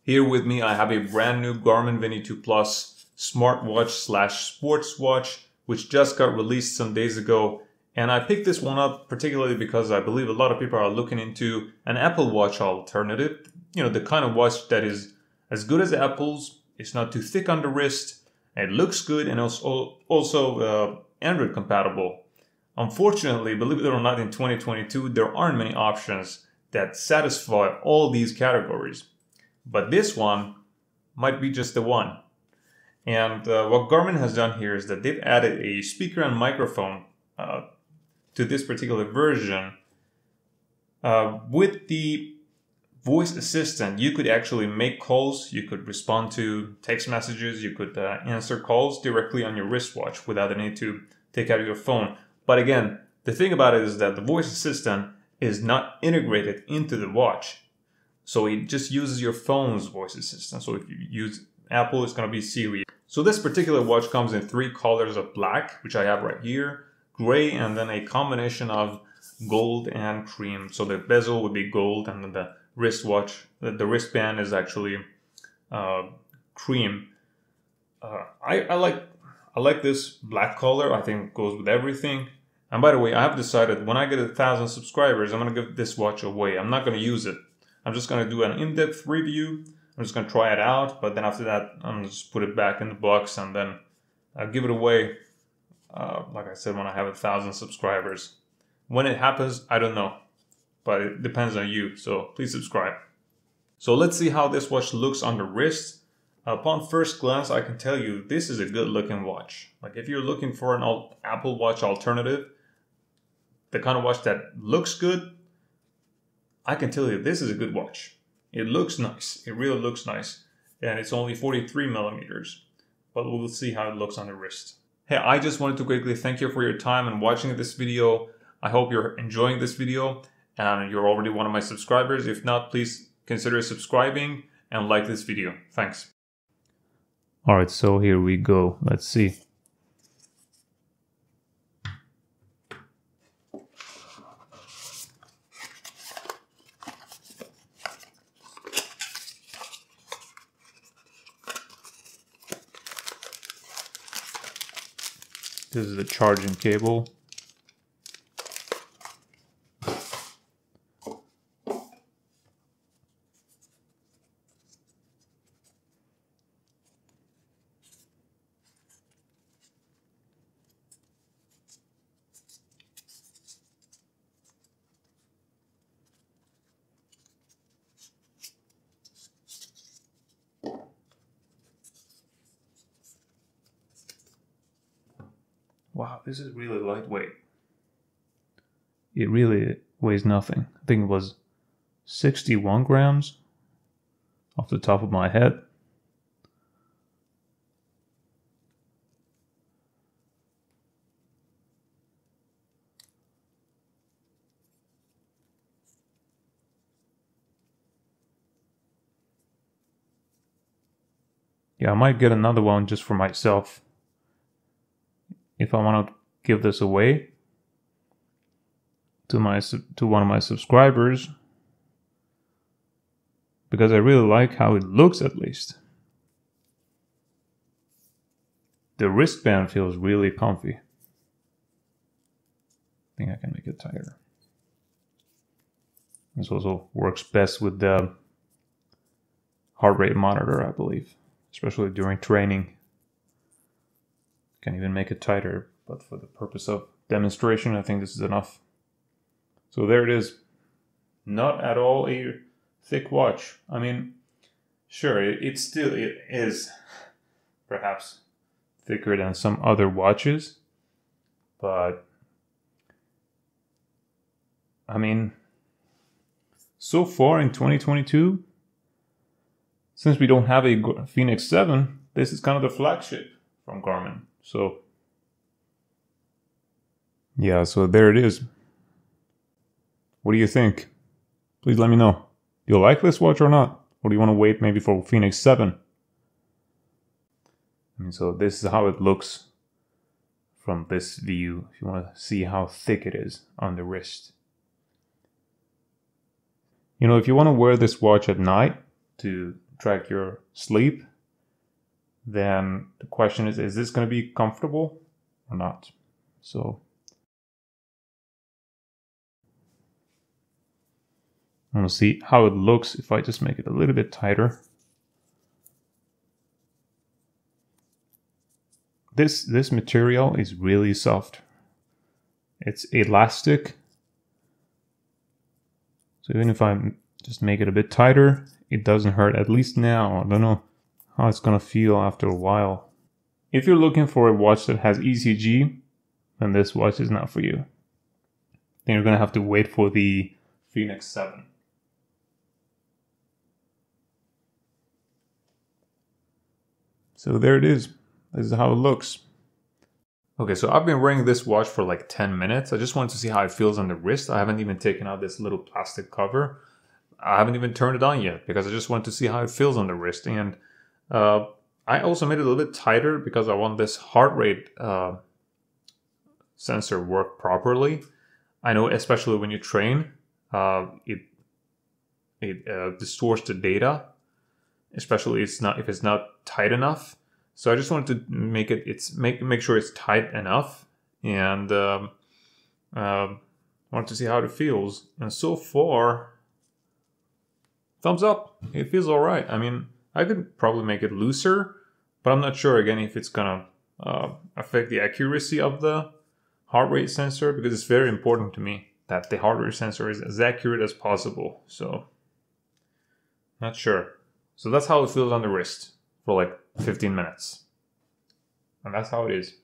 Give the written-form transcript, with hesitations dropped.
Here with me I have a brand new Garmin Venu 2 Plus smartwatch slash sports watch, which just got released some days ago. And I picked this one up particularly because I believe a lot of people are looking into an Apple Watch alternative. You know, the kind of watch that is as good as Apple's, it's not too thick on the wrist, it looks good, and also Android compatible. Unfortunately, believe it or not, in 2022, there aren't many options that satisfy all these categories. But this one might be just the one. And what Garmin has done here is that they've added a speaker and microphone to this particular version. With the voice assistant, you could actually make calls, you could respond to text messages, you could answer calls directly on your wristwatch without the need to take out your phone. But again, the thing about it is that the voice assistant is not integrated into the watch. So it just uses your phone's voice assistant. So if you use Apple, it's going to be Siri. So this particular watch comes in 3 colors of black, which I have right here, gray, and then a combination of gold and cream. So the bezel would be gold, and then the the wristband is actually cream. I like this black color. I think it goes with everything. And by the way, I have decided when I get 1,000 subscribers, I'm going to give this watch away. I'm not going to use it. I'm just going to do an in-depth review. I'm just going to try it out, but then after that, I'm going to just put it back in the box and then I'll give it away, like I said, when I have 1,000 subscribers. When it happens, I don't know, but it depends on you, so please subscribe. So let's see how this watch looks on the wrist. Upon first glance, I can tell you this is a good looking watch. Like if you're looking for an Apple Watch alternative, the kind of watch that looks good, I can tell you this is a good watch. It looks nice. It really looks nice. And it's only 43 millimeters. But we'll see how it looks on the wrist. Hey, I just wanted to quickly thank you for your time and watching this video. I hope you're enjoying this video and you're already one of my subscribers. If not, please consider subscribing and like this video. Thanks. Alright, so here we go. Let's see. This is the charging cable. Wow, this is really lightweight. It really weighs nothing. I think it was 61 grams off the top of my head. Yeah, I might get another one just for myself if I want to give this away to one of my subscribers, because I really like how it looks. At least the wristband feels really comfy. I think I can make it tighter. This also works best with the heart rate monitor, I believe, especially during training. Can even make it tighter, but for the purpose of demonstration, I think this is enough. So there it is. Not at all a thick watch. I mean, sure, it is perhaps thicker than some other watches, but I mean, so far in 2022, since we don't have a Phoenix 7, this is kind of the flagship from Garmin. So yeah, so there it is. What do you think? Please let me know. Do you like this watch or not? Or do you want to wait maybe for Phoenix 7? I mean, so this is how it looks from this view, if you want to see how thick it is on the wrist. You know, if you want to wear this watch at night to track your sleep, then the question is this going to be comfortable or not? So I'm going to see how it looks if I just make it a little bit tighter. This material is really soft. It's elastic. So even if I just make it a bit tighter, it doesn't hurt, at least now. I don't know how it's gonna feel after a while. If you're looking for a watch that has ECG, then this watch is not for you. Then you're gonna have to wait for the Phoenix 7. So there it is. This is how it looks. Okay, so I've been wearing this watch for like 10 minutes. I just wanted to see how it feels on the wrist. I haven't even taken out this little plastic cover. I haven't even turned it on yet because I just want to see how it feels on the wrist. And I also made it a little bit tighter because I want this heart rate sensor work properly. I know, especially when you train, it distorts the data, especially if it's not tight enough. So I just wanted to make sure it's tight enough, and wanted to see how it feels. And so far, thumbs up. It feels all right. I mean, I could probably make it looser, but I'm not sure again if it's gonna affect the accuracy of the heart rate sensor, because it's very important to me that the heart rate sensor is as accurate as possible. So, not sure. So that's how it feels on the wrist for like 15 minutes. And that's how it is.